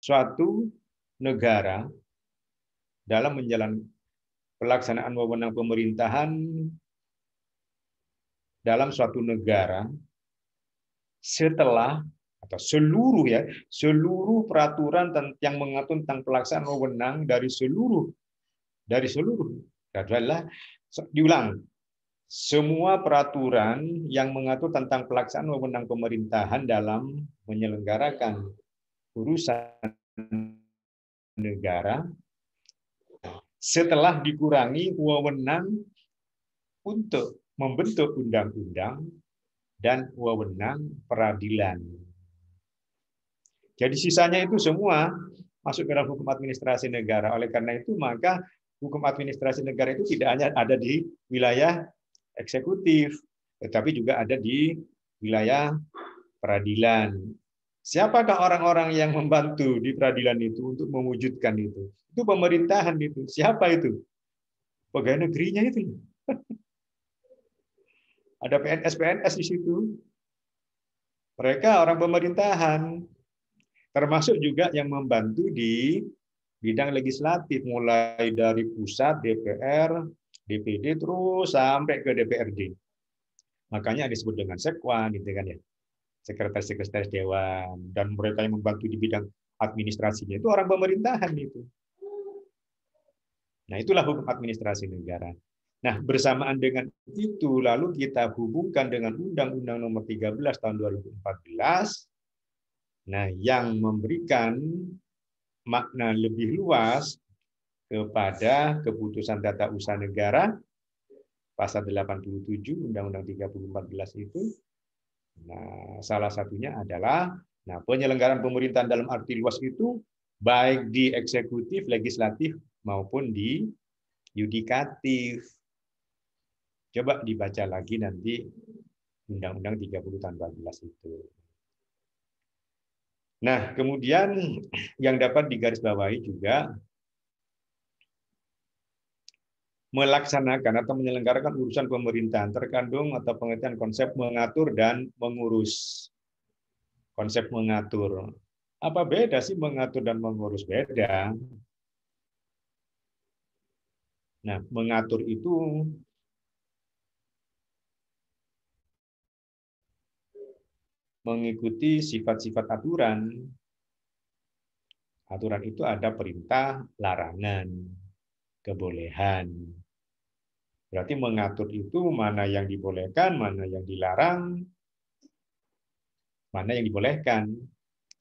suatu negara dalam menjalankan pelaksanaan wewenang pemerintahan dalam suatu negara setelah atau seluruh peraturan yang mengatur tentang pelaksanaan wewenang dari seluruh adalah diulang, semua peraturan yang mengatur tentang pelaksanaan wewenang pemerintahan dalam menyelenggarakan urusan negara setelah dikurangi wewenang untuk membentuk undang-undang dan wewenang peradilan. Jadi sisanya itu semua masuk ke dalam hukum administrasi negara. Oleh karena itu maka hukum administrasi negara itu tidak hanya ada di wilayah eksekutif, tetapi juga ada di wilayah peradilan. Siapakah orang-orang yang membantu di peradilan itu untuk mewujudkan itu? Itu pemerintahan itu. Siapa itu? Pegawai negerinya itu. Ada PNS di situ. Mereka orang pemerintahan. Termasuk juga yang membantu di bidang legislatif, mulai dari pusat, DPR, DPD, terus sampai ke DPRD. Makanya disebut dengan sekwan, gitu kan ya. Sekretaris-sekretaris dewan, dan mereka yang membantu di bidang administrasinya itu orang pemerintahan itu. Nah, itulah hukum administrasi negara. Nah, bersamaan dengan itu lalu kita hubungkan dengan Undang-Undang Nomor 13 tahun 2014, nah yang memberikan makna lebih luas kepada keputusan tata usaha negara pasal 87 Undang-Undang 3014 itu. Nah, salah satunya adalah penyelenggaraan pemerintahan dalam arti luas itu baik di eksekutif, legislatif maupun di yudikatif. Coba dibaca lagi nanti Undang-Undang 30 tahun 14 itu. Nah, kemudian yang dapat digarisbawahi juga melaksanakan atau menyelenggarakan urusan pemerintahan terkandung atau pengertian konsep mengatur dan mengurus. Konsep mengatur. Apa beda sih mengatur dan mengurus? Beda. Nah, mengatur itu mengikuti sifat-sifat aturan. Aturan itu ada perintah, larangan, kebolehan. Berarti mengatur itu mana yang dibolehkan, mana yang dilarang, mana yang dibolehkan.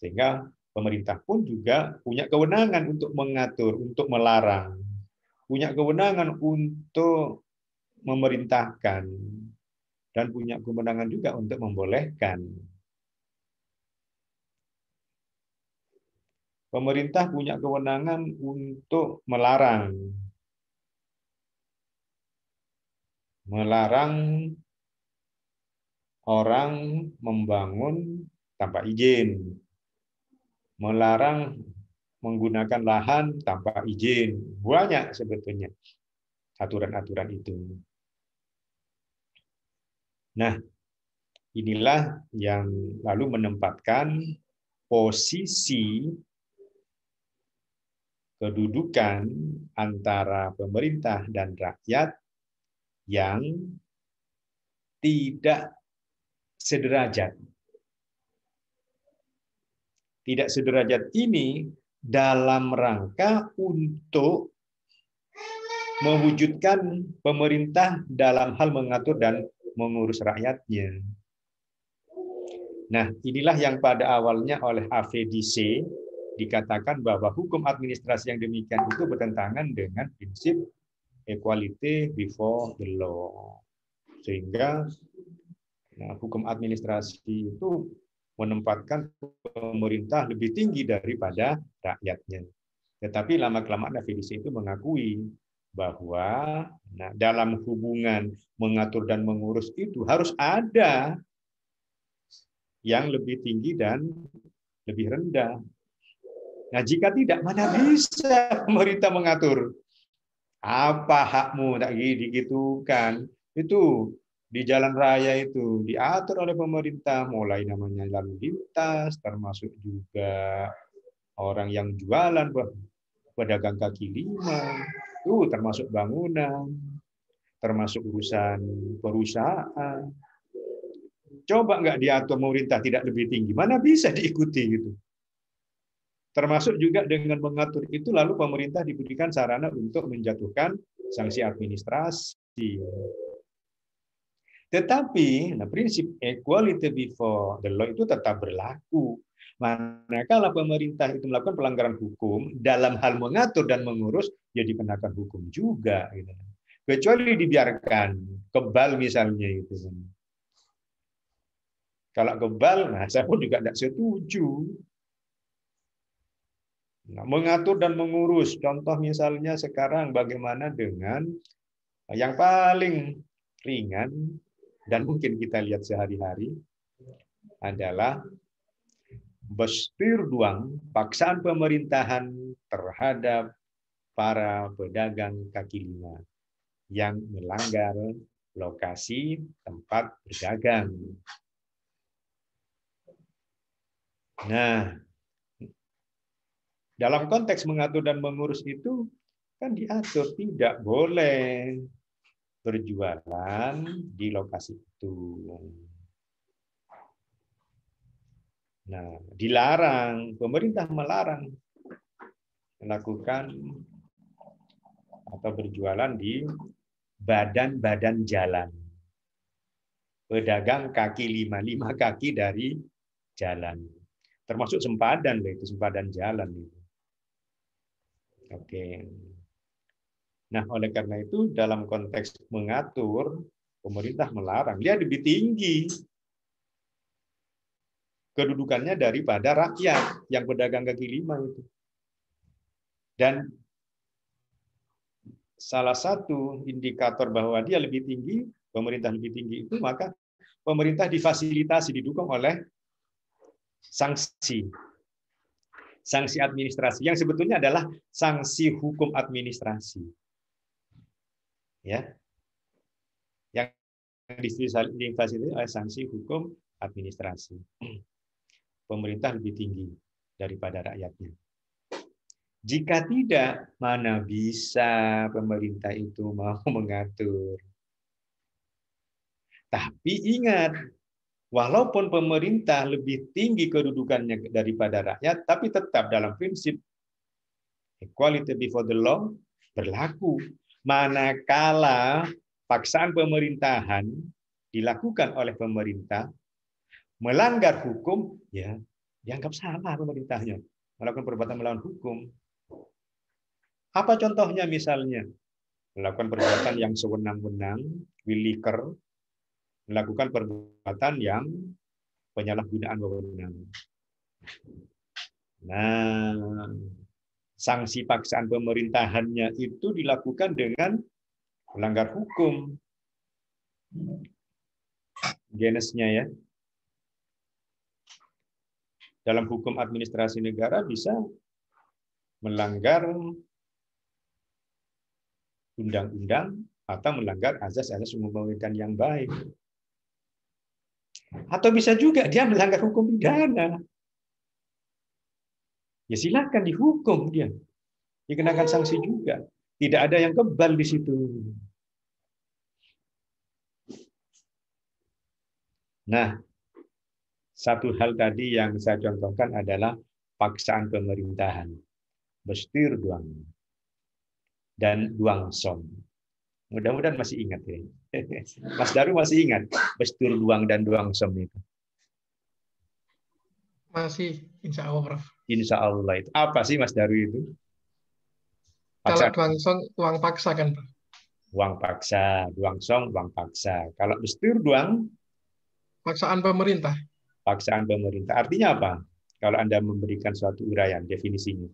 Sehingga pemerintah pun juga punya kewenangan untuk mengatur, untuk melarang. Punya kewenangan untuk memerintahkan. Dan punya kewenangan juga untuk membolehkan. Pemerintah punya kewenangan untuk melarang. Melarang orang membangun tanpa izin. Melarang menggunakan lahan tanpa izin. Banyak sebetulnya aturan-aturan itu. Nah, inilah yang lalu menempatkan posisi kedudukan antara pemerintah dan rakyat yang tidak sederajat. Tidak sederajat ini dalam rangka untuk mewujudkan pemerintah dalam hal mengatur dan mengurus rakyatnya. Nah, inilah yang pada awalnya oleh AVDC dikatakan bahwa hukum administrasi yang demikian itu bertentangan dengan prinsip equality before the law. Sehingga hukum administrasi itu menempatkan pemerintah lebih tinggi daripada rakyatnya. Tetapi lama-kelamaan AVDC itu mengakui bahwa dalam hubungan mengatur dan mengurus itu harus ada yang lebih tinggi dan lebih rendah. Nah, jika tidak, mana bisa pemerintah mengatur? Apa hakmu? Tak digitukan. Itu di jalan raya itu diatur oleh pemerintah, mulai namanya lalu lintas, termasuk juga orang yang jualan, pedagang kaki lima, itu termasuk bangunan, termasuk urusan perusahaan. Coba nggak diatur pemerintah tidak lebih tinggi, mana bisa diikuti gitu. Termasuk juga dengan mengatur itu, lalu pemerintah diberikan sarana untuk menjatuhkan sanksi administrasi. Tetapi prinsip equality before the law itu tetap berlaku. Manakala pemerintah itu melakukan pelanggaran hukum dalam hal mengatur dan mengurus, ya dikenakan hukum juga. Gitu. Kecuali dibiarkan kebal misalnya itu. Kalau kebal, nah saya pun juga tidak setuju. Nah, mengatur dan mengurus, contoh misalnya sekarang bagaimana dengan yang paling ringan dan mungkin kita lihat sehari-hari adalah bestirduang, paksaan pemerintahan terhadap para pedagang kaki lima yang melanggar lokasi tempat berdagang. Nah, dalam konteks mengatur dan mengurus itu kan diatur tidak boleh berjualan di lokasi itu. Nah, dilarang, pemerintah melarang melakukan atau berjualan di badan-badan jalan. Pedagang kaki lima kaki dari jalan. Termasuk sempadan, itu sempadan jalan itu. Oke. Nah, oleh karena itu dalam konteks mengatur, pemerintah melarang. Dia lebih tinggi kedudukannya daripada rakyat yang pedagang kaki lima itu. Dan salah satu indikator bahwa dia lebih tinggi, pemerintah lebih tinggi itu, maka pemerintah difasilitasi, didukung oleh sanksi. Sanksi administrasi yang sebetulnya adalah sanksi hukum administrasi. Ya. Yang difasilitasi oleh sanksi hukum administrasi. Pemerintah lebih tinggi daripada rakyatnya. Jika tidak, mana bisa pemerintah itu mau mengatur. Tapi ingat, walaupun pemerintah lebih tinggi kedudukannya daripada rakyat, tapi tetap dalam prinsip equality before the law berlaku. Manakala paksaan pemerintahan dilakukan oleh pemerintah melanggar hukum, ya dianggap salah pemerintahnya melakukan perbuatan melawan hukum. Apa contohnya misalnya? Melakukan perbuatan yang sewenang-wenang, williker, melakukan perbuatan yang penyalahgunaan wewenang. Nah, sanksi paksaan pemerintahannya itu dilakukan dengan melanggar hukum. Genesnya ya. Dalam hukum administrasi negara bisa melanggar undang-undang atau melanggar azas-azas umum pemerintahan yang baik. Atau bisa juga dia melanggar hukum pidana. Ya silakan dihukum dia. Dikenakan sanksi juga. Tidak ada yang kebal di situ. Nah, satu hal tadi yang saya contohkan adalah paksaan pemerintahan. Bestir duang. Dan duang som. Mudah-mudahan masih ingat ya. Mas Daru masih ingat bestir duang dan duang som itu? Masih, insya Allah, Prof. Insya Allah itu. Apa sih Mas Daru itu? Kalau Paksaan. duang song, uang paksa kan, Prof? Uang paksa, duang song, uang paksa. Kalau bestir duang, Paksaan pemerintah. paksaan pemerintah. Artinya apa? Kalau Anda memberikan suatu uraian, definisinya.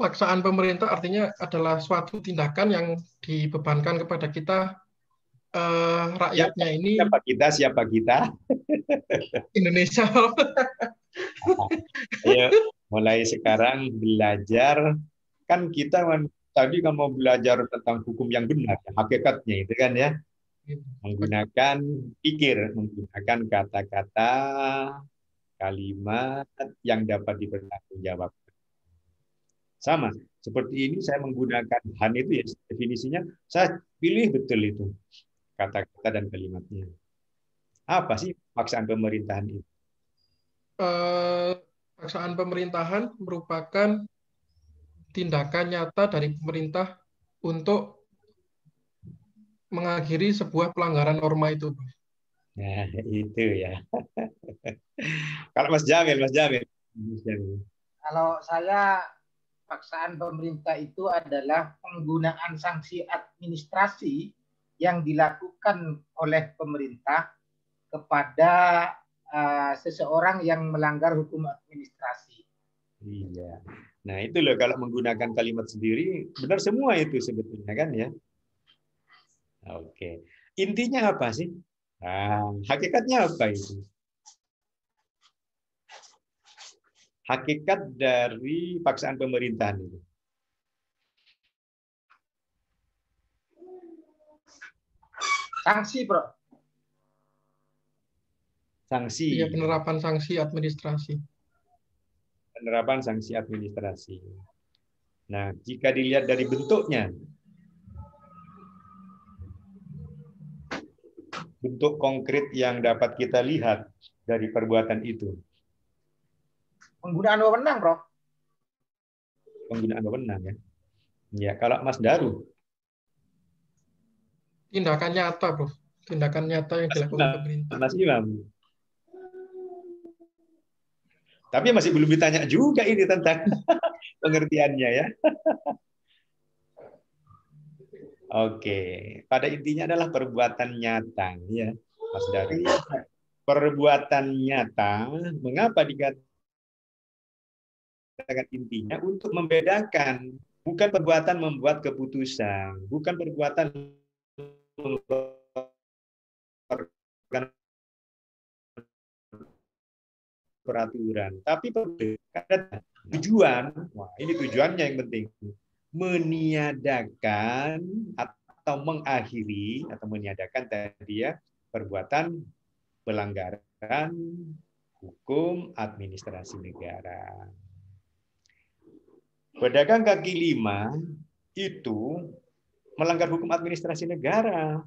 Paksaan pemerintah artinya adalah suatu tindakan yang dibebankan kepada kita, rakyatnya ini. Siapa kita? Indonesia. Ayo, mulai sekarang belajar. Kan kita tadi kan mau belajar tentang hukum yang benar, hakikatnya itu kan ya. Menggunakan pikir, menggunakan kata-kata kalimat yang dapat dipertanggungjawabkan. Sama, seperti ini saya menggunakan han itu ya definisinya, saya pilih betul itu kata-kata dan kalimatnya. Apa sih paksaan pemerintahan itu? Paksaan pemerintahan merupakan tindakan nyata dari pemerintah untuk mengakhiri sebuah pelanggaran norma itu. Nah, itu ya. Kalau Mas Jamil, Mas Jamil. Mas Jamil. Kalau saya, paksaan pemerintah itu adalah penggunaan sanksi administrasi yang dilakukan oleh pemerintah kepada seseorang yang melanggar hukum administrasi. Iya. Nah, itu loh kalau menggunakan kalimat sendiri, benar semua itu sebetulnya kan ya. Oke. Intinya apa sih? Nah, hakikatnya apa itu? Hakikat dari paksaan pemerintahan itu. Sanksi, Bro. Sanksi. Ya, penerapan sanksi administrasi. Penerapan sanksi administrasi. Nah, jika dilihat dari bentuknya, bentuk konkret yang dapat kita lihat dari perbuatan itu. Penggunaan wewenang, Bro. Penggunaan wewenang ya. Ya, kalau Mas Daru. Tindakan nyata, Bro. Tindakan nyata yang dilakukan pemerintah. Mas Imam. Tapi masih belum ditanya juga ini tentang pengertiannya ya. Oke, pada intinya adalah perbuatan nyata ya, Mas Daru. Perbuatan nyata, mengapa dikatakan intinya untuk membedakan, bukan perbuatan membuat keputusan, bukan perbuatan mengeluarkan peraturan, tapi ada tujuan. Wah, ini tujuannya yang penting. Meniadakan atau mengakhiri atau meniadakan tadi ya perbuatan pelanggaran hukum administrasi negara. Pedagang kaki lima itu melanggar hukum administrasi negara.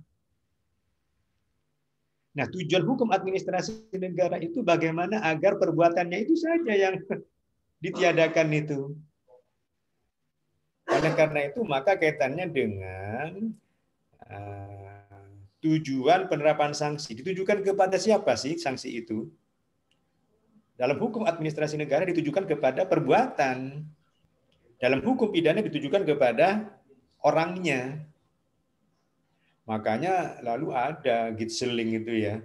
Nah, tujuan hukum administrasi negara itu bagaimana agar perbuatannya itu saja yang ditiadakan itu. Oleh karena itu, maka kaitannya dengan tujuan penerapan sanksi. Ditujukan kepada siapa sih sanksi itu? Dalam hukum administrasi negara ditujukan kepada perbuatan. Dalam hukum pidana ditujukan kepada orangnya. Makanya lalu ada gitseling itu ya.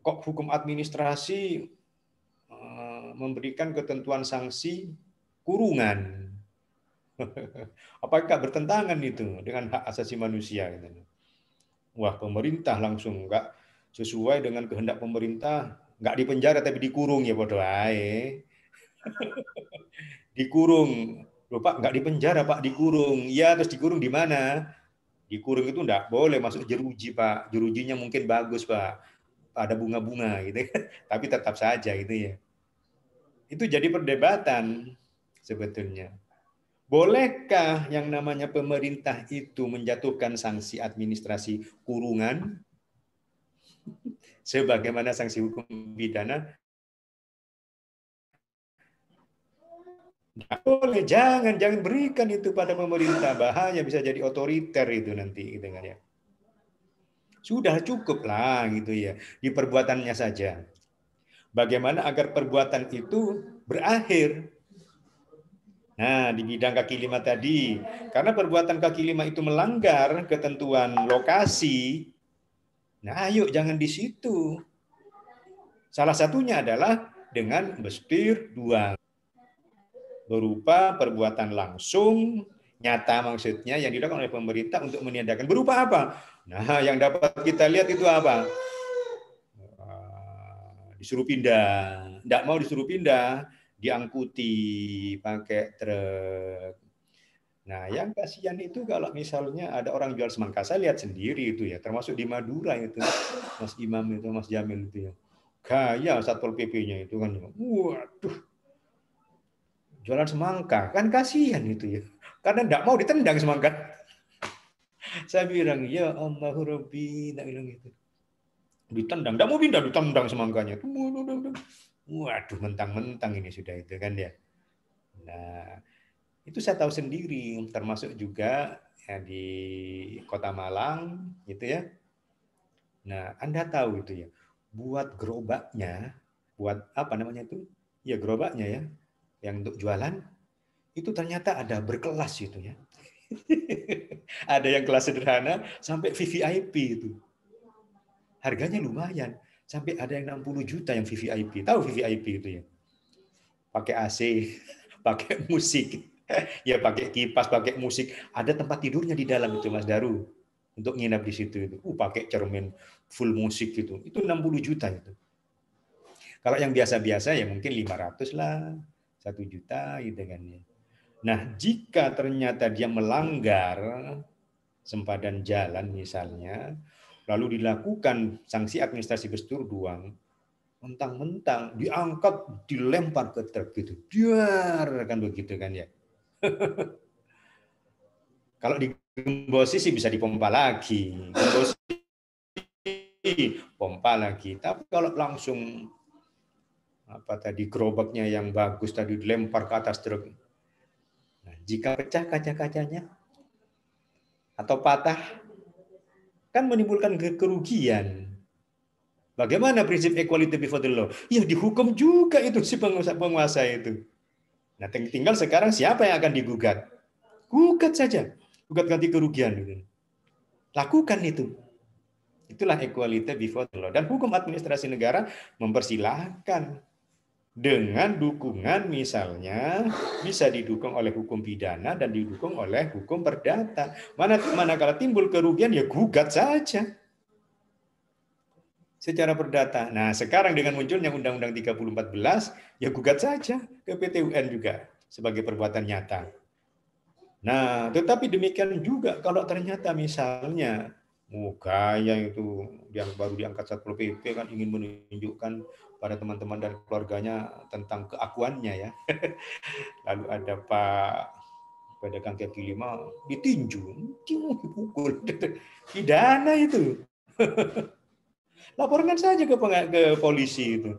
Kok hukum administrasi memberikan ketentuan sanksi kurungan? Apakah bertentangan itu dengan hak asasi manusia? Wah, pemerintah langsung nggak sesuai dengan kehendak pemerintah, nggak dipenjara tapi dikurung ya bodoh ae. Dikurung. Loh Pak, nggak dipenjara Pak, dikurung. Ya, terus dikurung di mana? Dikurung itu nggak boleh masuk jeruji Pak. Jerujinya mungkin bagus Pak. Ada bunga-bunga gitu. Tapi tetap saja gitu ya. Itu jadi perdebatan sebetulnya. Bolehkah yang namanya pemerintah itu menjatuhkan sanksi administrasi kurungan sebagaimana sanksi hukum pidana? Nggak boleh, jangan berikan itu pada pemerintah, bahaya bisa jadi otoriter itu nanti gitu kan ya. Sudah cukup lah gitu ya, di perbuatannya saja. Bagaimana agar perbuatan itu berakhir? Nah, di bidang kaki lima tadi, karena perbuatan kaki lima itu melanggar ketentuan lokasi, nah ayo jangan di situ. Salah satunya adalah dengan bestir dua. Berupa perbuatan langsung, nyata maksudnya, yang dilakukan oleh pemerintah untuk meniadakan. Berupa apa? Nah, yang dapat kita lihat itu apa? Disuruh pindah. Tidak mau disuruh pindah, diangkuti pakai truk. Nah, yang kasihan itu kalau misalnya ada orang jual semangka, saya lihat sendiri itu ya, termasuk di Madura itu, Mas Imam itu, Mas Jamil itu ya. Gaya Satpol PP-nya itu kan, waduh, jualan semangka, kan kasihan itu ya. Karena enggak mau ditendang semangka. Saya bilang, ya Allahu Rabbi, tak bilang gitu. Ditendang, enggak mau pindah, ditendang semangkanya. Waduh, mentang-mentang ini sudah itu kan ya. Nah, itu saya tahu sendiri, termasuk juga ya, di Kota Malang, gitu ya. Nah, Anda tahu itu ya, buat gerobaknya, buat apa namanya itu? Ya gerobaknya ya, yang untuk jualan, itu ternyata ada berkelas itu ya. Ada yang kelas sederhana sampai VVIP itu. Harganya lumayan, sampai ada yang 60 juta yang VVIP. Tahu VVIP itu ya? Pakai AC, pakai musik. Ya pakai kipas, pakai musik. Ada tempat tidurnya di dalam itu Mas Daru. Untuk nginap di situ itu. Pakai cermin full musik gitu. Itu 60 juta itu. Kalau yang biasa-biasa ya mungkin 500 lah, 1 juta gitu kan ya. Nah, jika ternyata dia melanggar sempadan jalan misalnya, lalu dilakukan sanksi administrasi bestur duang, mentang-mentang diangkat, dilempar ke truk gitu. Biar kan begitu kan ya. Kalau digembosi sih bisa dipompa lagi. Gembosi, pompa lagi. Tapi kalau langsung apa tadi gerobaknya yang bagus tadi dilempar ke atas truk. Nah, jika pecah kaca-kacanya atau patah kan menimbulkan kerugian. Bagaimana prinsip equality before the law? Ya dihukum juga itu si penguasa itu. Nah, tinggal sekarang siapa yang akan digugat? Gugat saja. Gugat ganti kerugian. Lakukan itu. Itulah equality before the law. Dan hukum administrasi negara mempersilahkan dengan dukungan misalnya bisa didukung oleh hukum pidana dan didukung oleh hukum perdata. Manakala timbul kerugian ya gugat saja secara perdata. Nah, sekarang dengan munculnya Undang-Undang 3014 ya gugat saja ke PT UN juga sebagai perbuatan nyata. Nah, tetapi demikian juga kalau ternyata misalnya gaya itu yang baru diangkat Satpol PP kan ingin menunjukkan pada teman-teman dan keluarganya tentang keakuannya ya. Lalu ada Pak pedagang kaki lima ditinju, dipukul, pidana itu. Laporkan saja ke polisi itu.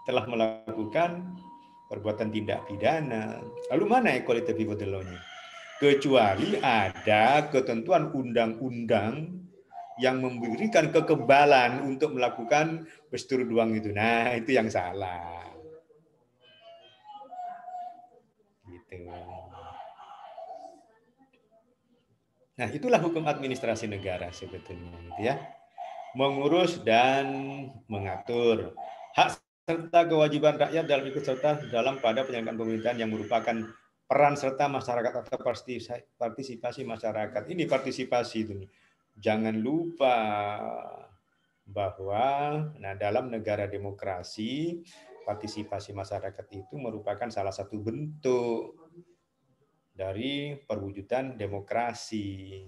Telah melakukan perbuatan tindak pidana. Lalu mana equality before the law-nya? Kecuali ada ketentuan undang-undang yang memberikan kekebalan untuk melakukan bestur duang itu. Nah, itu yang salah. Gitu. Nah, itulah hukum administrasi negara sebetulnya, gitu ya. Mengurus dan mengatur hak serta kewajiban rakyat dalam ikut serta dalam pada penyelenggaraan pemerintahan yang merupakan peran serta masyarakat atau partisipasi masyarakat. Ini partisipasi itu. Jangan lupa bahwa dalam negara demokrasi partisipasi masyarakat itu merupakan salah satu bentuk dari perwujudan demokrasi.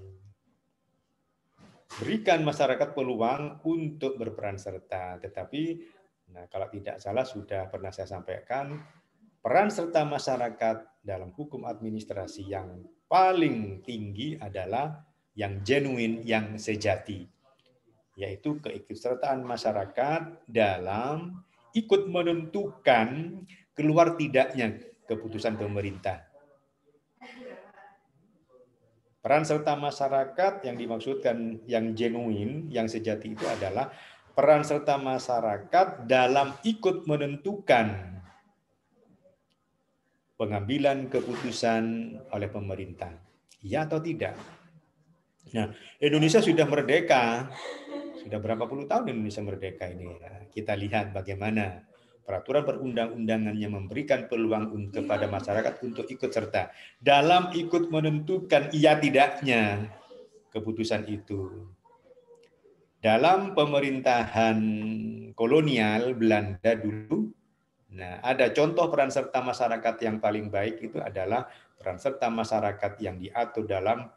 Berikan masyarakat peluang untuk berperan serta, tetapi kalau tidak salah sudah pernah saya sampaikan, peran serta masyarakat dalam hukum administrasi yang paling tinggi adalah yang genuine, yang sejati, yaitu keikutsertaan masyarakat dalam ikut menentukan keluar tidaknya keputusan pemerintah. Peran serta masyarakat yang dimaksudkan yang genuine, yang sejati itu adalah peran serta masyarakat dalam ikut menentukan pengambilan keputusan oleh pemerintah. Iya atau tidak? Nah, Indonesia sudah merdeka. Sudah berapa puluh tahun Indonesia merdeka ini. Nah, kita lihat bagaimana peraturan perundang-undangannya memberikan peluang kepada masyarakat untuk ikut serta dalam ikut menentukan iya tidaknya keputusan itu. Dalam pemerintahan kolonial Belanda dulu, ada contoh peran serta masyarakat yang paling baik itu adalah peran serta masyarakat yang diatur dalam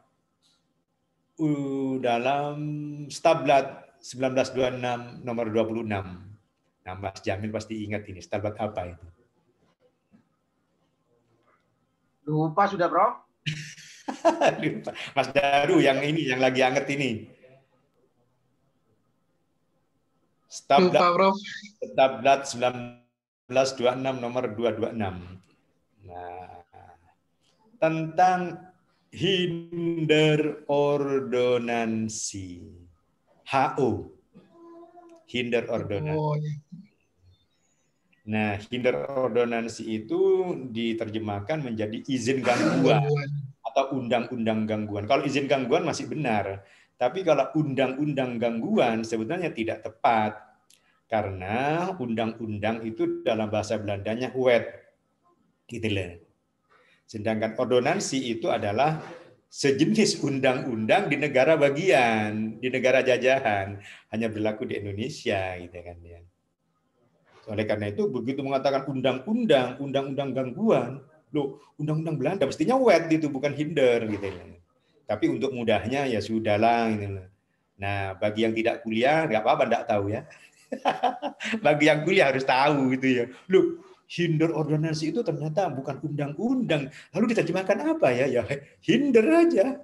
Stablat 1926 nomor 26. Nah, Mas Jamil pasti ingat ini. Stabat apa itu? Lupa sudah, Prof. Mas Daru yang ini, yang lagi anget ini. Lupa, Prof. Stabat 1926 nomor 226. Nah, tentang hinder ordonansi. HO. Hinder ordonansi. Oh, iya. Nah, hinder ordonansi itu diterjemahkan menjadi izin gangguan atau undang-undang gangguan. Kalau izin gangguan masih benar, tapi kalau undang-undang gangguan sebenarnya tidak tepat. Karena undang-undang itu dalam bahasa Belandanya wet. Gitu loh. Sedangkan ordonansi itu adalah sejenis undang-undang di negara bagian, di negara jajahan, hanya berlaku di Indonesia gitu kan ya. Oleh karena itu begitu mengatakan undang-undang, undang-undang gangguan, loh undang-undang Belanda mestinya wet itu bukan hinder gitu. Tapi untuk mudahnya ya sudahlah gitu. Nah, bagi yang tidak kuliah nggak apa-apa enggak tahu ya. Bagi yang kuliah harus tahu gitu ya. Loh, hinder ordonansi itu ternyata bukan undang-undang. Lalu diterjemahkan apa ya? Ya hinder aja.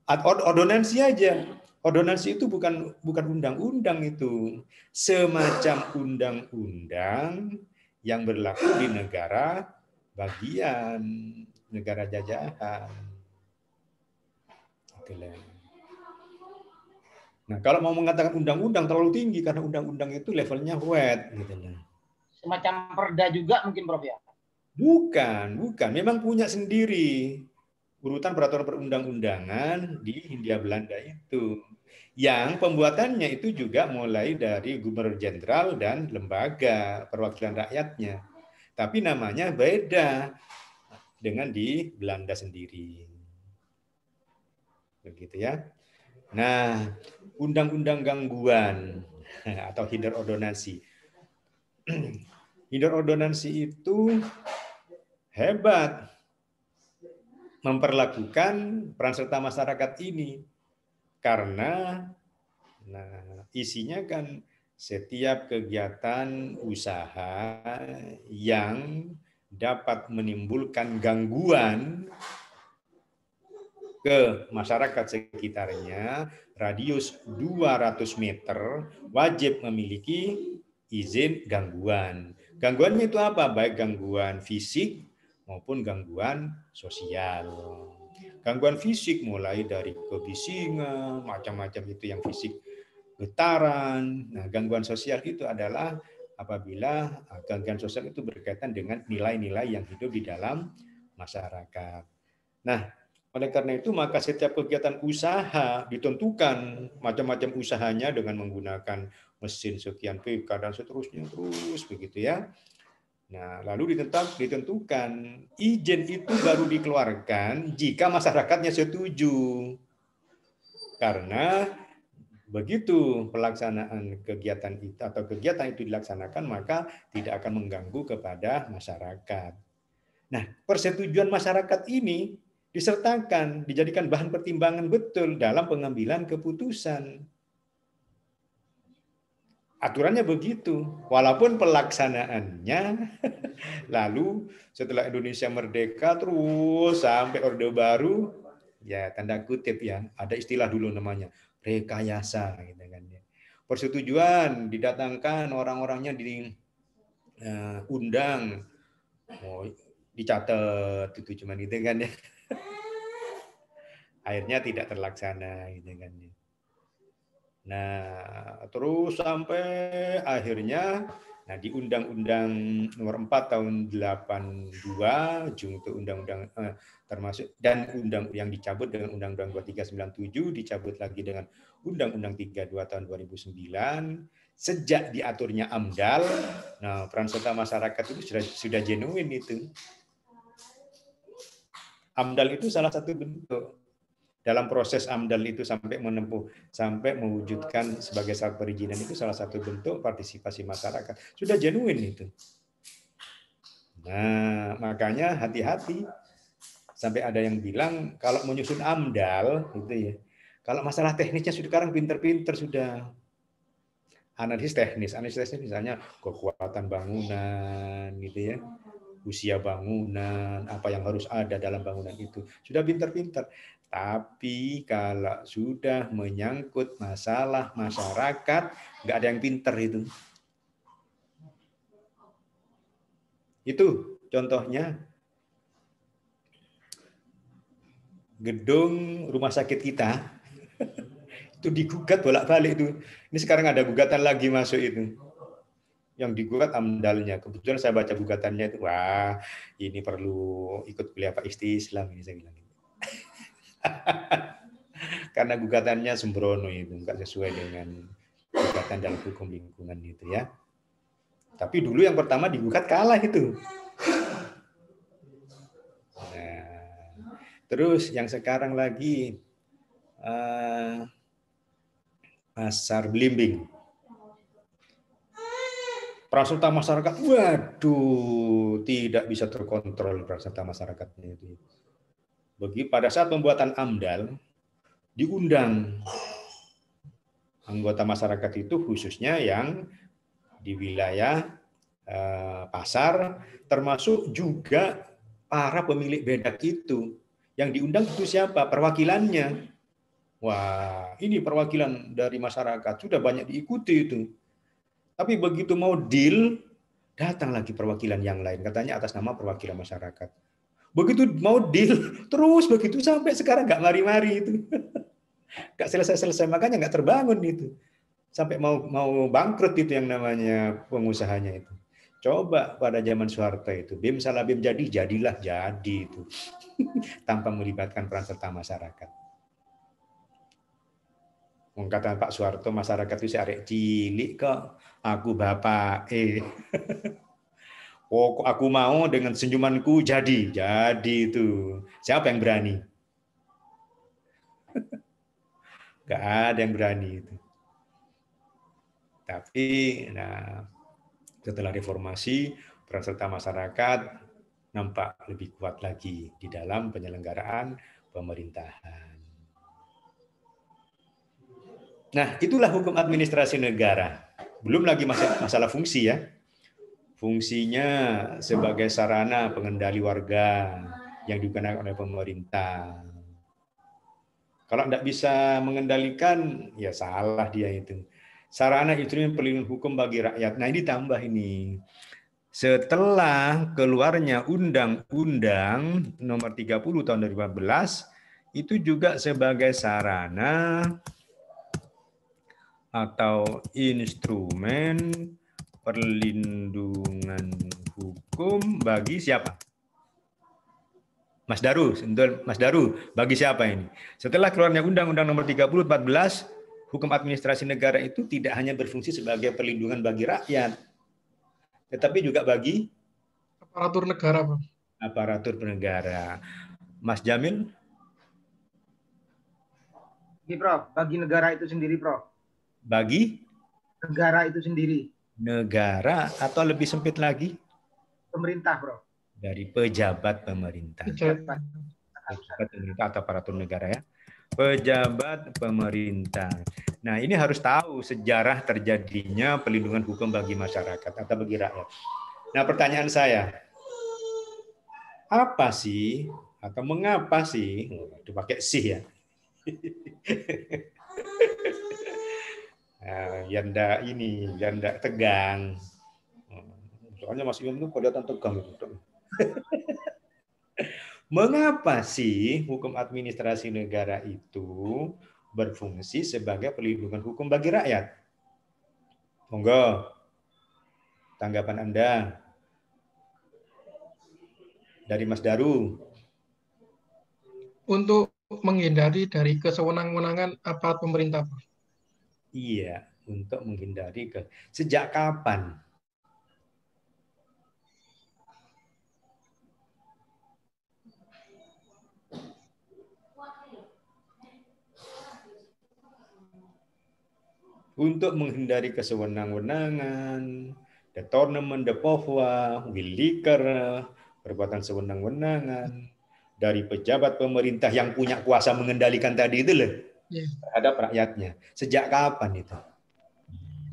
Ordonansi aja. Ordonansi itu bukan undang-undang itu. Semacam undang-undang yang berlaku di negara bagian, negara jajahan. Nah, kalau mau mengatakan undang-undang terlalu tinggi karena undang-undang itu levelnya wet gitu. Semacam perda juga mungkin, Prof ya? Bukan. Memang punya sendiri urutan peraturan perundang-undangan di Hindia Belanda itu. Yang pembuatannya itu juga mulai dari gubernur jenderal dan lembaga perwakilan rakyatnya. Tapi namanya beda dengan di Belanda sendiri. Begitu ya. Nah, undang-undang gangguan atau hinder ordonansi. Hinder ordonansi itu hebat memperlakukan peran serta masyarakat ini karena isinya kan setiap kegiatan usaha yang dapat menimbulkan gangguan ke masyarakat sekitarnya radius 200 meter wajib memiliki izin gangguan. Gangguannya itu apa? Baik gangguan fisik maupun gangguan sosial. Gangguan fisik mulai dari kebisingan, macam-macam itu yang fisik, getaran. Nah, gangguan sosial itu adalah apabila gangguan sosial itu berkaitan dengan nilai-nilai yang hidup di dalam masyarakat. Nah, oleh karena itu maka setiap kegiatan usaha ditentukan macam-macam usahanya dengan menggunakan mesin sekian PK dan seterusnya terus begitu ya. Nah, lalu ditentukan izin itu baru dikeluarkan jika masyarakatnya setuju. Karena begitu pelaksanaan kegiatan itu atau kegiatan itu dilaksanakan maka tidak akan mengganggu kepada masyarakat. Nah, persetujuan masyarakat ini disertakan, dijadikan bahan pertimbangan betul dalam pengambilan keputusan. Aturannya begitu, walaupun pelaksanaannya lalu setelah Indonesia merdeka terus sampai Orde Baru, ya tanda kutip ya, ada istilah dulu namanya rekayasa, gitu kan ya. Persetujuan didatangkan orang-orangnya diundang, dicatat itu cuman gitu kan ya. Akhirnya tidak terlaksana gitu kan ya. Nah, terus sampai akhirnya di Undang-Undang Nomor 4 tahun 82 junto undang-undang termasuk dan undang yang dicabut dengan Undang-Undang 2397 dicabut lagi dengan Undang-Undang 32 tahun 2009 sejak diaturnya AMDAL. Nah, peran serta masyarakat itu sudah genuine itu. AMDAL itu salah satu bentuk. Dalam proses AMDAL itu sampai mewujudkan sebagai syarat perizinan itu salah satu bentuk partisipasi masyarakat. Sudah genuine itu. Nah, makanya hati-hati. Sampai ada yang bilang kalau menyusun AMDAL itu ya, Kalau masalah teknisnya sekarang pinter-pinter sudah. Analisis teknis misalnya kekuatan bangunan gitu ya, usia bangunan, apa yang harus ada dalam bangunan itu. Sudah pinter-pinter. Tapi kalau sudah menyangkut masalah masyarakat, nggak ada yang pinter itu. Itu contohnya gedung rumah sakit kita itu digugat bolak-balik itu. Ini sekarang ada gugatan lagi masuk itu. Yang digugat AMDAL-nya. Kebetulan saya baca gugatannya itu, wah ini perlu ikut kuliah Pak Islam ini saya bilang. Karena gugatannya sembrono itu, enggak sesuai dengan gugatan dalam hukum lingkungan itu ya. Tapi dulu yang pertama digugat kalah itu. Nah, terus yang sekarang lagi Pasar Belimbing. Peran serta masyarakat, waduh, tidak bisa terkontrol peran serta masyarakatnya itu. Bagi pada saat pembuatan AMDAL, diundang anggota masyarakat itu khususnya yang di wilayah pasar, termasuk juga para pemilik bedak itu. Yang diundang itu siapa? Perwakilannya. Wah, ini perwakilan dari masyarakat, sudah banyak diikuti itu. Tapi begitu mau deal, datang lagi perwakilan yang lain, katanya atas nama perwakilan masyarakat. Begitu mau deal, terus begitu sampai sekarang nggak mari-mari itu. Nggak selesai-selesai, makanya nggak terbangun itu. Sampai mau bangkrut itu yang namanya pengusahanya itu. Coba pada zaman Soeharto itu, BIM salah BIM jadilah jadi itu. Tanpa melibatkan peran serta masyarakat. Kata Pak Soeharto, masyarakat itu arek cilik kok, aku bapak oh aku mau dengan senyumanku jadi itu. Siapa yang berani? Gak ada yang berani itu. Tapi nah, setelah reformasi, peran serta masyarakat nampak lebih kuat lagi di dalam penyelenggaraan pemerintahan. Nah, itulah hukum administrasi negara. Belum lagi masalah fungsi ya. Fungsinya sebagai sarana pengendali warga yang digunakan oleh pemerintah. Kalau tidak bisa mengendalikan, ya salah dia itu. Sarana instrumen perlindungan hukum bagi rakyat. Nah, ini tambah ini. Setelah keluarnya Undang-Undang Nomor 30 Tahun 2015, itu juga sebagai sarana atau instrumen perlindungan hukum bagi siapa? Mas Daru, bagi siapa ini? Setelah keluarnya Undang-Undang Nomor 30 14, hukum administrasi negara itu tidak hanya berfungsi sebagai perlindungan bagi rakyat, tetapi juga bagi aparatur negara, Pak. Aparatur negara. Mas Jamil? Ini, Prof, bagi negara itu sendiri, Prof. Bagi negara itu sendiri. Negara atau lebih sempit lagi? Pemerintah, Prof. Dari pejabat pemerintah. Pejabat pemerintah atau aparatur negara ya. Pejabat pemerintah. Nah, ini harus tahu sejarah terjadinya pelindungan hukum bagi masyarakat atau bagi rakyat. Nah, pertanyaan saya, apa sih atau mengapa sih, itu pakai sih ya, Yanda tegang. Soalnya Mas Imam itu kelihatan tegang itu. Mengapa sih hukum administrasi negara itu berfungsi sebagai perlindungan hukum bagi rakyat? Monggo, tanggapan Anda dari Mas Daru. Untuk menghindari dari kesewenang-wenangan aparat pemerintah. Iya, untuk menghindari sejak kapan? Untuk menghindari kesewenang-wenangan, the tournament, the pohwa, williker, perbuatan sewenang-wenangan dari pejabat pemerintah yang punya kuasa mengendalikan tadi itu loh. Ya. terhadap rakyatnya. Sejak kapan itu?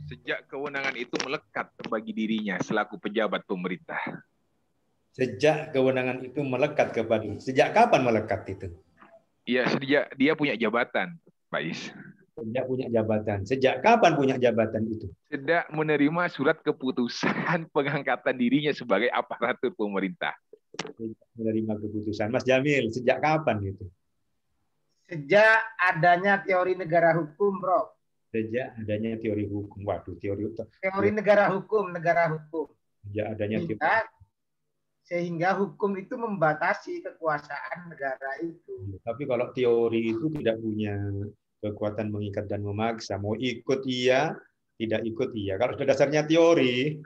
Sejak kewenangan itu melekat bagi dirinya selaku pejabat pemerintah. Sejak kewenangan itu melekat kepada. Sejak kapan melekat itu? Ya, sejak dia punya jabatan, Pak Is. Sejak punya jabatan. Sejak kapan punya jabatan itu? Sejak menerima surat keputusan pengangkatan dirinya sebagai aparatur pemerintah. Sejak menerima keputusan. Mas Jamil, sejak kapan itu? Sejak adanya teori negara hukum, Bro. Sejak adanya teori hukum. Waduh, Teori negara hukum. Sejak adanya teori. Sehingga hukum itu membatasi kekuasaan negara itu. Tapi kalau teori itu tidak punya kekuatan mengikat dan memaksa. Mau ikut iya, tidak ikut iya. Kalau sudah dasarnya teori,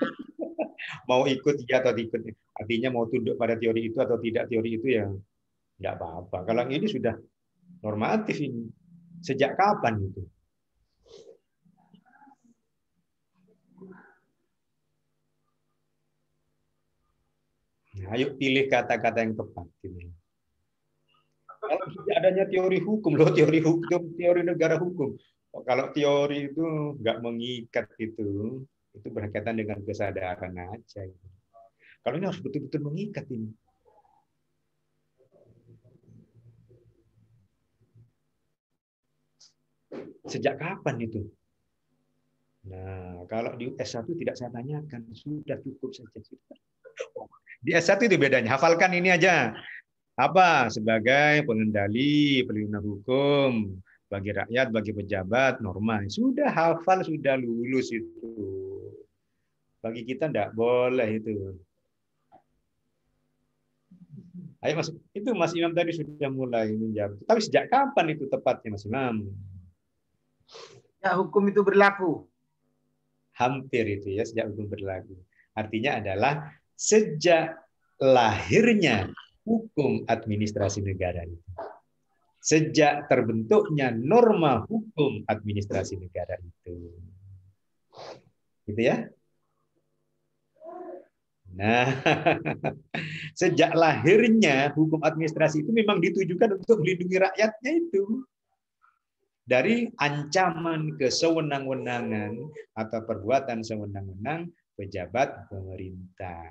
mau ikut iya atau tidak, artinya mau tunduk pada teori itu atau tidak teori itu ya tidak apa-apa. Kalau ini sudah normatif ini. Sejak kapan itu? Nah, ayo pilih kata-kata yang tepat. Kalau tidak adanya teori hukum, loh teori hukum, teori negara hukum. Kalau teori itu nggak mengikat itu berkaitan dengan kesadaran aja. Kalau ini harus betul-betul mengikat ini. Sejak kapan itu? Nah, kalau di S1 tidak saya tanyakan, sudah cukup saja. Di S1 itu bedanya, hafalkan ini aja. Apa? Sebagai pengendali pelindung hukum bagi rakyat, bagi pejabat, norma. Sudah hafal, sudah lulus itu. Bagi kita tidak boleh itu. Ayo Mas, itu Mas Imam tadi sudah mulai menjawab. Tapi sejak kapan itu tepatnya Mas Imam? Ya, hukum itu berlaku. Hampir itu ya, sejak hukum berlaku. Artinya adalah sejak lahirnya hukum administrasi negara itu. Sejak terbentuknya norma hukum administrasi negara itu. Gitu ya. Nah, sejak lahirnya hukum administrasi itu memang ditujukan untuk melindungi rakyatnya itu. Dari ancaman kesewenang-wenangan atau perbuatan sewenang-wenang pejabat pemerintah.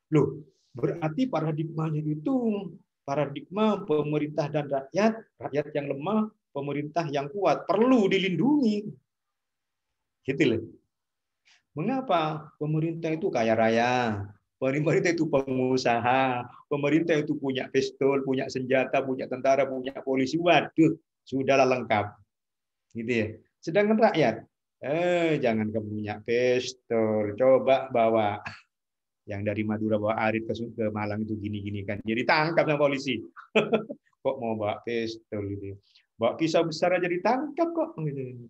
Loh, berarti paradigmanya itu paradigma pemerintah dan rakyat, rakyat yang lemah, pemerintah yang kuat, perlu dilindungi. Gitu loh. Mengapa? Pemerintah itu kaya raya, pemerintah itu pengusaha, pemerintah itu punya pistol, punya senjata, punya tentara, punya polisi. Waduh, sudahlah lengkap. Gitu ya. Sedangkan rakyat, jangan kamu punya pistol, coba bawa yang dari Madura bawa arit ke Malang itu gini-gini kan. Jadi tangkap sama polisi. Kok mau bawa pistol gitu. Bawa pisau besar aja ditangkap kok gitu.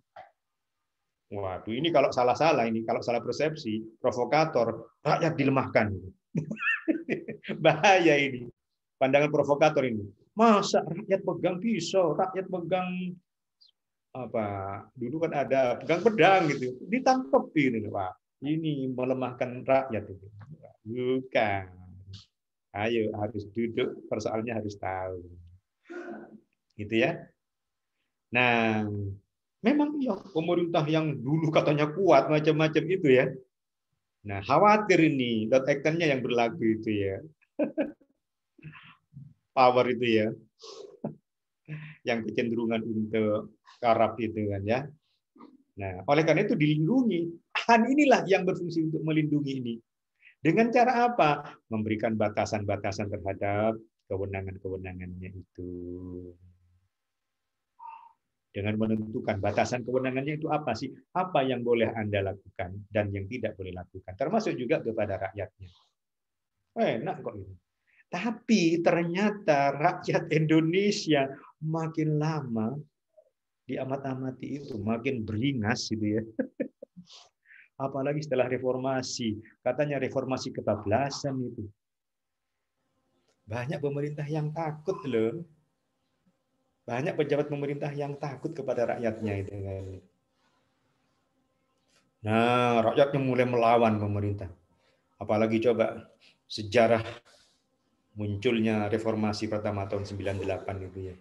Waduh, ini kalau salah-salah ini, kalau salah persepsi, provokator, rakyat dilemahkan. Bahaya ini. Pandangan provokator ini. Masa rakyat pegang pisau, rakyat pegang apa? Dulu kan ada pegang pedang gitu. Ditangkap ini, Pak. Ini melemahkan rakyat itu. Bukan. Ayo harus duduk, persoalannya harus tahu. Gitu ya. Nah, memang ya pemerintah yang dulu katanya kuat macam-macam itu ya. Nah, khawatir ini dot actionnya yang berlaku itu ya. Power itu ya. Yang kecenderungan untuk karap itu kan ya. Nah, oleh karena itu dilindungi. Han inilah yang berfungsi untuk melindungi ini. Dengan cara apa? Memberikan batasan-batasan terhadap kewenangan-kewenangannya itu. Dengan menentukan batasan kewenangannya itu apa sih? Apa yang boleh Anda lakukan dan yang tidak boleh lakukan. Termasuk juga kepada rakyatnya. Enak kok ini. Tapi ternyata rakyat Indonesia makin lama diamat-amati itu makin beringas gitu ya. Apalagi setelah reformasi. Katanya reformasi kebablasan itu. Banyak pemerintah yang takut loh. Banyak pejabat pemerintah yang takut kepada rakyatnya itu kan. Nah, rakyatnya mulai melawan pemerintah. Apalagi coba sejarah munculnya reformasi pertama tahun 98 itu ya.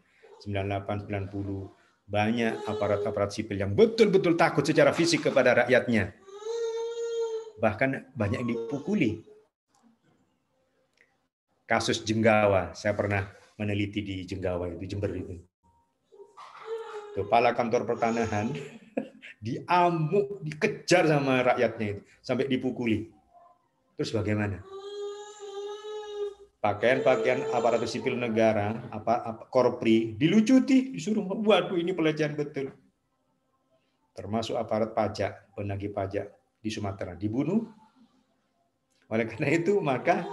98 90 Banyak aparat-aparat sipil yang betul-betul takut secara fisik kepada rakyatnya. Bahkan banyak yang dipukuli. Kasus Jenggawa, saya pernah meneliti di Jenggawa itu, Jember itu. Kepala kantor pertanahan diamuk, dikejar sama rakyatnya itu, sampai dipukuli. Terus bagaimana? Pakaian-pakaian aparatur sipil negara, Korpri, dilucuti, disuruh, waduh ini pelecehan betul. Termasuk aparat pajak, penagih pajak di Sumatera, dibunuh. Oleh karena itu, maka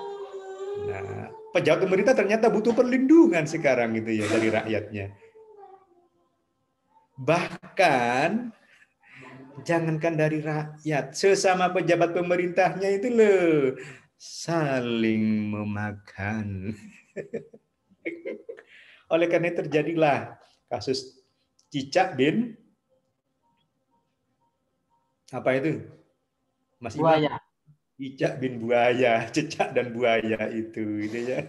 pejabat pemerintah ternyata butuh perlindungan sekarang itu ya dari rakyatnya. Bahkan jangankan dari rakyat, sesama pejabat pemerintahnya itu loh saling memakan. Oleh karena itu terjadilah kasus Cicak bin apa itu? Mas Imam? Buaya. Cicak bin buaya, cicak dan buaya itu ya.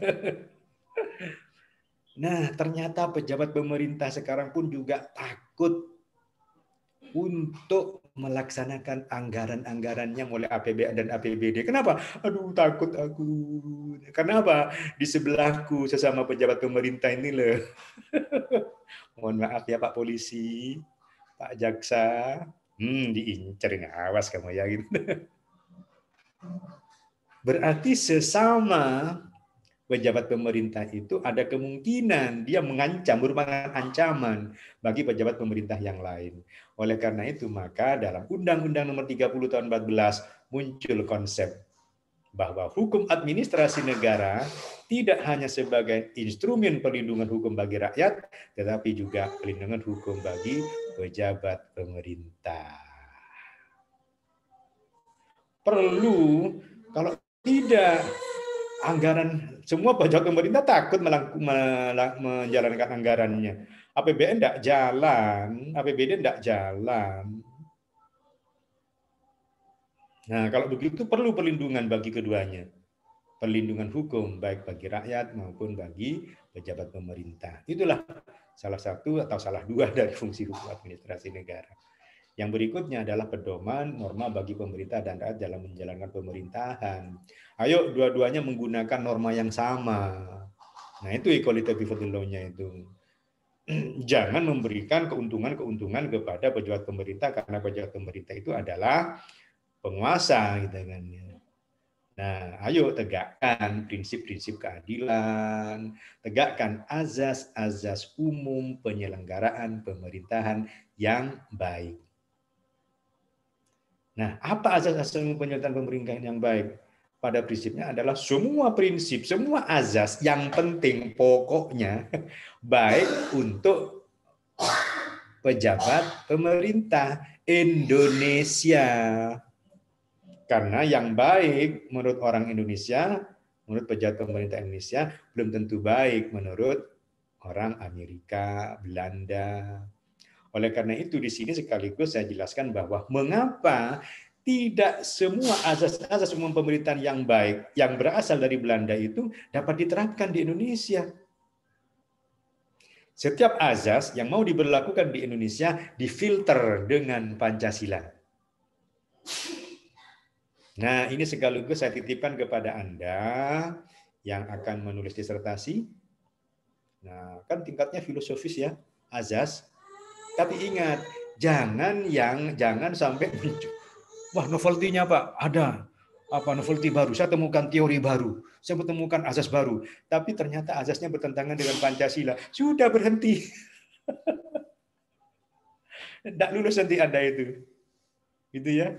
Nah, ternyata pejabat pemerintah sekarang pun juga takut untuk melaksanakan anggaran-anggarannya mulai APBN dan APBD. Kenapa? Aduh, takut aku. Kenapa? Di sebelahku sesama pejabat pemerintah ini loh. Mohon maaf ya Pak Polisi, Pak Jaksa. Diincerin, awas kamu ya gitu. Berarti sesama pejabat pemerintah itu ada kemungkinan dia mengancam, merupakan ancaman bagi pejabat pemerintah yang lain. Oleh karena itu, maka dalam Undang-Undang Nomor 30 Tahun 14 muncul konsep bahwa hukum administrasi negara tidak hanya sebagai instrumen perlindungan hukum bagi rakyat, tetapi juga perlindungan hukum bagi pejabat pemerintah. Perlu, kalau tidak, anggaran semua pejabat pemerintah takut menjalankan anggarannya. APBN tidak jalan, APBD tidak jalan. Nah, kalau begitu perlu perlindungan bagi keduanya. Perlindungan hukum baik bagi rakyat maupun bagi pejabat pemerintah. Itulah salah satu atau salah dua dari fungsi hukum administrasi negara. Yang berikutnya adalah pedoman norma bagi pemerintah dan rakyat dalam menjalankan pemerintahan. Ayo dua-duanya menggunakan norma yang sama. Nah, itu equality before the law-nya itu. Jangan memberikan keuntungan-keuntungan kepada pejabat pemerintah karena pejabat pemerintah itu adalah penguasa gitu kan. Nah, ayo tegakkan prinsip-prinsip keadilan, tegakkan azas-azas umum penyelenggaraan pemerintahan yang baik. Nah, apa azas-azas penyelenggaraan pemerintahan yang baik? Pada prinsipnya adalah semua prinsip, semua azas yang penting pokoknya baik untuk pejabat pemerintah Indonesia. Karena yang baik menurut orang Indonesia, menurut pejabat pemerintah Indonesia, belum tentu baik menurut orang Amerika, Belanda. Oleh karena itu di sini sekaligus saya jelaskan bahwa mengapa tidak semua azas-azas umum pemerintahan yang baik yang berasal dari Belanda itu dapat diterapkan di Indonesia. Setiap azas yang mau diberlakukan di Indonesia difilter dengan Pancasila. Nah, ini sekaligus saya titipkan kepada Anda yang akan menulis disertasi. Nah, kan tingkatnya filosofis ya, azas. Tapi ingat, jangan sampai muncul. Wah, novelty-nya Pak, ada apa novelty baru. Saya temukan teori baru. Saya menemukan azas baru. Tapi ternyata azasnya bertentangan dengan Pancasila. Sudah berhenti. Tidak lulus nanti Anda itu. Gitu ya.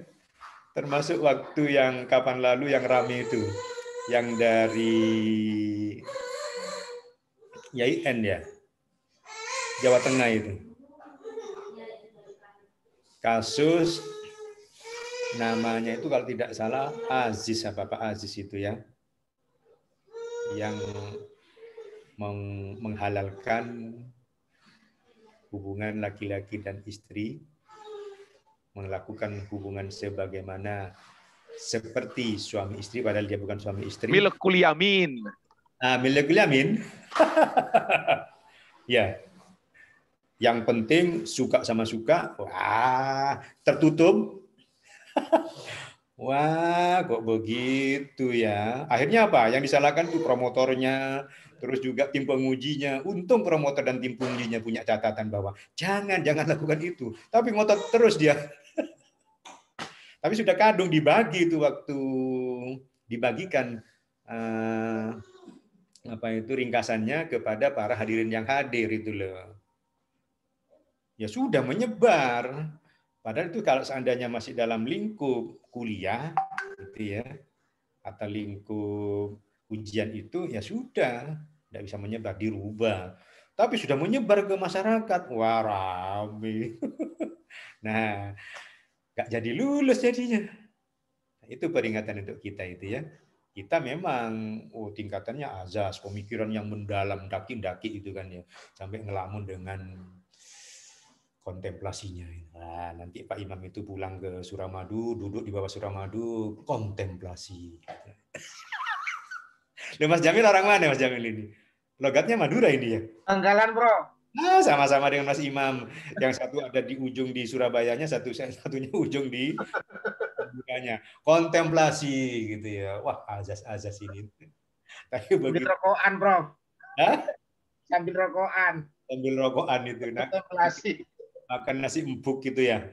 Termasuk waktu yang kapan lalu yang rame itu. Yang dari YIN ya. Jawa Tengah itu. Kasus namanya itu kalau tidak salah Aziz apa Pak Aziz itu ya, yang menghalalkan hubungan laki-laki dan istri, melakukan hubungan sebagaimana seperti suami istri padahal dia bukan suami istri. Milkul yamin. Milkul yamin. Ya. Yang penting suka sama suka, wah tertutup. Wah, kok begitu ya? Akhirnya apa? Yang disalahkan itu promotornya, terus juga tim pengujinya. Untung promotor dan tim pengujinya punya catatan bahwa jangan lakukan itu. Tapi ngotot terus dia. Tapi sudah kadung dibagi itu waktu dibagikan apa itu ringkasannya kepada para hadirin yang hadir itu loh. Ya sudah menyebar. Padahal itu kalau seandainya masih dalam lingkup kuliah gitu ya, atau lingkup ujian itu ya sudah, tidak bisa menyebar, dirubah. Tapi sudah menyebar ke masyarakat, wah rame. Nah, nggak jadi lulus jadinya. Itu peringatan untuk kita itu ya. Kita memang tingkatannya azas, pemikiran yang mendalam, daki-daki itu kan ya, sampai ngelamun dengan kontemplasinya. Nah, nanti Pak Imam itu pulang ke Suramadu, duduk di bawah Suramadu, kontemplasi. Loh, Mas Jamil orang mana Mas Jamil ini? Logatnya Madura ini ya? Tanggalan, Bro. Nah, sama-sama dengan Mas Imam. Yang satu ada di ujung di Surabayanya, satunya ujung di Maduranya. Kontemplasi gitu ya. Wah, azas-azas ini. Tapi begitu. Sambil rokokan, Bro. Hah? Sambil rokokan. Sambil rokokan itu. Nah, kontemplasi. Makan nasi empuk gitu ya.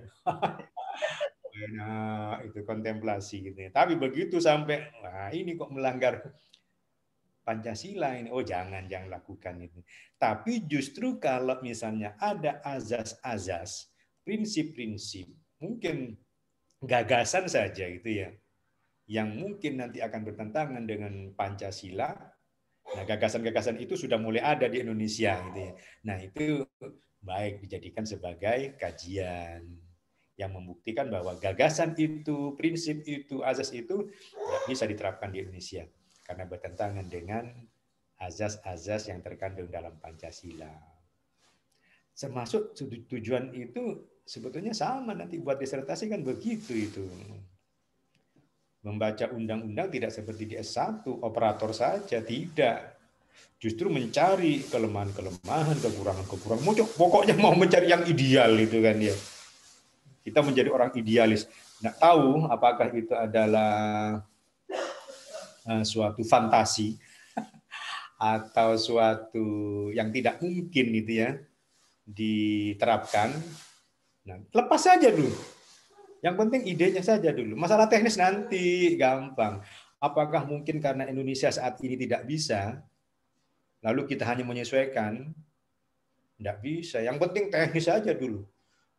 Nah, itu kontemplasi gitu ya. Tapi begitu sampai, wah ini kok melanggar Pancasila ini. Oh jangan lakukan itu. Tapi justru kalau misalnya ada azas-azas, prinsip-prinsip, mungkin gagasan saja gitu ya, yang mungkin nanti akan bertentangan dengan Pancasila. Nah, gagasan-gagasan itu sudah mulai ada di Indonesia gitu ya. Nah, itu baik dijadikan sebagai kajian yang membuktikan bahwa gagasan itu, prinsip itu, azas itu tidak bisa diterapkan di Indonesia karena bertentangan dengan azas-azas yang terkandung dalam Pancasila. Termasuk tujuan itu sebetulnya sama nanti buat disertasi kan begitu itu. Membaca undang-undang tidak seperti di S1, operator saja, tidak. Justru mencari kelemahan-kelemahan, kekurangan-kekurangan. Pokoknya mau mencari yang ideal itu kan ya. Kita menjadi orang idealis. Nggak tahu apakah itu adalah suatu fantasi atau suatu yang tidak mungkin itu ya diterapkan. Nah, lepas saja dulu. Yang penting idenya saja dulu. Masalah teknis nanti gampang. Apakah mungkin karena Indonesia saat ini tidak bisa, lalu kita hanya menyesuaikan? Tidak bisa. Yang penting teknis saja dulu.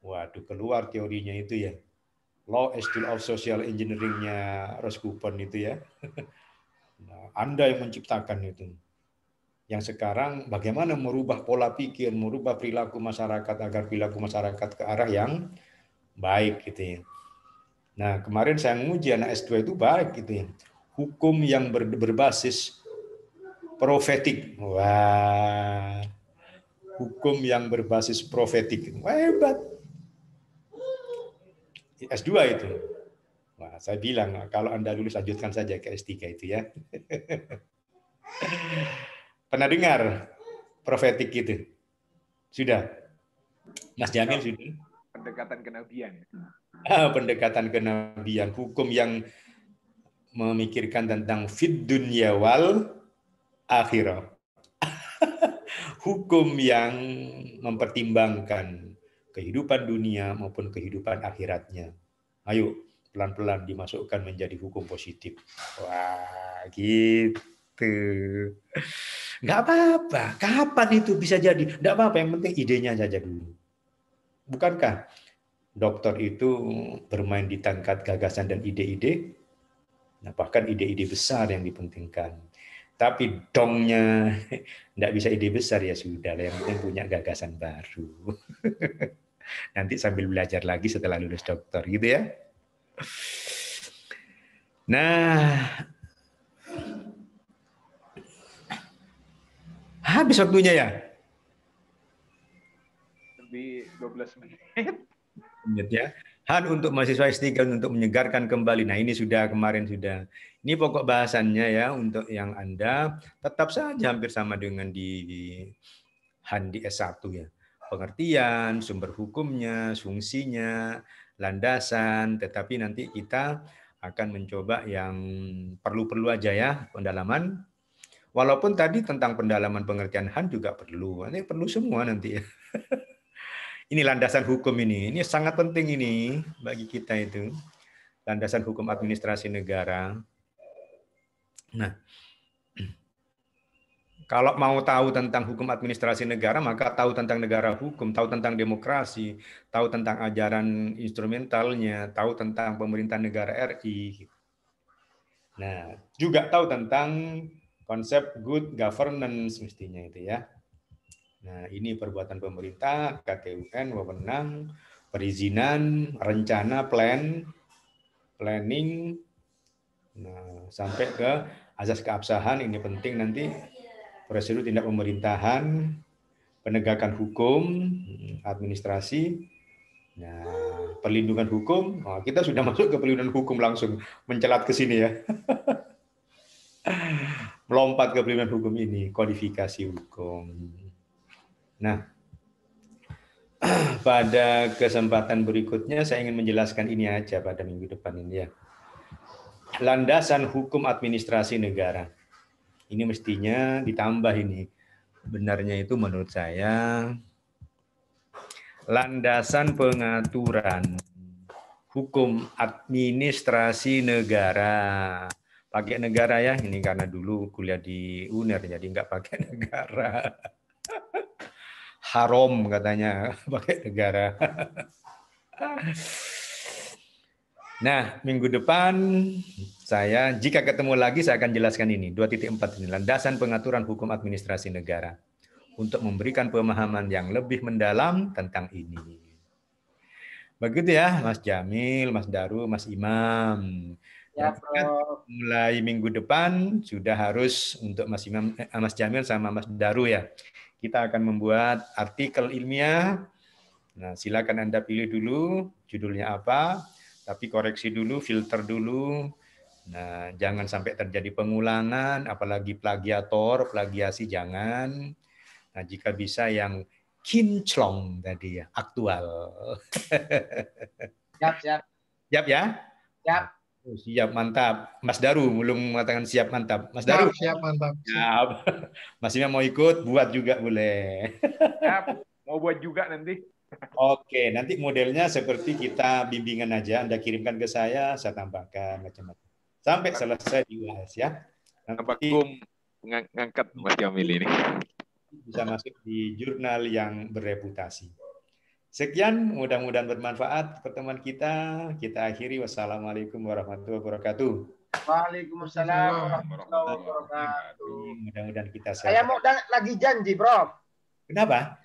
Waduh, keluar teorinya itu ya. Law of Social Engineering-nya Ross Coupon itu ya. Nah, Anda yang menciptakan itu. Yang sekarang bagaimana merubah pola pikir, merubah perilaku masyarakat agar perilaku masyarakat ke arah yang baik gitu ya. Nah, kemarin saya menguji anak S2 itu baik gitu ya. Hukum yang berbasis profetik. Wah. Hukum yang berbasis profetik. Wah, hebat. S2 itu. Wah, saya bilang kalau Anda lulus lanjutkan saja ke S3 itu ya. Pernah dengar profetik itu? Sudah? Mas Jamil sudah? Pendekatan kenabian. Pendekatan kenabian, hukum yang memikirkan tentang fid dunya wal akhirah. Hukum yang mempertimbangkan kehidupan dunia maupun kehidupan akhiratnya. Ayo, pelan-pelan dimasukkan menjadi hukum positif. Wah, gitu. Nggak apa-apa. Kapan itu bisa jadi? Nggak apa-apa, yang penting idenya saja dulu. Bukankah dokter itu bermain di tingkat gagasan dan ide-ide? Nah, bahkan ide-ide besar yang dipentingkan. Tapi dongnya nggak bisa ide besar ya sudah, yang penting punya gagasan baru. Nanti sambil belajar lagi setelah lulus dokter gitu ya. Nah, habis waktunya ya? Lebih 12 menit. Ya. Han untuk mahasiswa S3 untuk menyegarkan kembali. Nah, ini sudah kemarin sudah. Ini pokok bahasannya ya untuk yang Anda tetap saja hampir sama dengan di Han di S1 ya. pengertian, sumber hukumnya, fungsinya, landasan, tetapi nanti kita akan mencoba yang perlu-perlu aja ya pendalaman. Walaupun tadi tentang pendalaman pengertian HAM juga perlu. Ini perlu semua nanti ya. Ini landasan hukum ini sangat penting ini bagi kita itu. Landasan hukum administrasi negara. Nah, kalau mau tahu tentang hukum administrasi negara, maka tahu tentang negara hukum, tahu tentang demokrasi, tahu tentang ajaran instrumentalnya, tahu tentang pemerintahan negara RI. Nah, juga tahu tentang konsep good governance mestinya itu ya. Nah, ini perbuatan pemerintah, KTUN, wewenang, perizinan, rencana, planning, nah, sampai ke azas keabsahan, ini penting nanti, prosedur tindak pemerintahan, penegakan hukum, administrasi, nah, perlindungan hukum. Oh, kita sudah masuk ke perlindungan hukum langsung, mencelat ke sini ya. Melompat ke perlindungan hukum ini, kodifikasi hukum. Nah, pada kesempatan berikutnya saya ingin menjelaskan ini aja pada minggu depan ini ya. Landasan hukum administrasi negara. Ini mestinya ditambah ini. Benarnya itu menurut saya landasan pengaturan hukum administrasi negara. Pakai negara ya, ini karena dulu kuliah di UNER jadi nggak pakai negara. Haram katanya pakai negara. Nah, minggu depan saya jika ketemu lagi saya akan jelaskan ini 2.4 ini landasan pengaturan hukum administrasi negara untuk memberikan pemahaman yang lebih mendalam tentang ini. Begitu ya, Mas Jamil, Mas Daru, Mas Imam. Ya, Prof. Mulai minggu depan sudah harus untuk Mas Imam, Mas Jamil sama Mas Daru ya. Kita akan membuat artikel ilmiah. Nah, silakan Anda pilih dulu judulnya apa, tapi koreksi dulu, filter dulu. Nah, jangan sampai terjadi pengulangan, apalagi plagiator, plagiasi jangan. Nah, jika bisa yang kinclong tadi ya, aktual. Siap. Siap ya? Siap. Oh, siap, mantap. Mas Daru belum mengatakan siap, mantap. Mas Daru? Siap, mantap. Siap. Mas Imam mau ikut, buat juga boleh. Siap. Mau buat juga nanti. Oke, nanti modelnya seperti kita bimbingan aja. Anda kirimkan ke saya tambahkan macam-macam. Sampai selesai di UAS ya. Nanti ngangkat Mas Jamil ini. Bisa masuk di jurnal yang bereputasi. Sekian, mudah-mudahan bermanfaat pertemuan kita. Kita akhiri. Wassalamualaikum warahmatullahi wabarakatuh. Waalaikumsalam warahmatullahi wabarakatuh. Mudah-mudahan kita sehat. Saya mau lagi janji, Bro. Kenapa?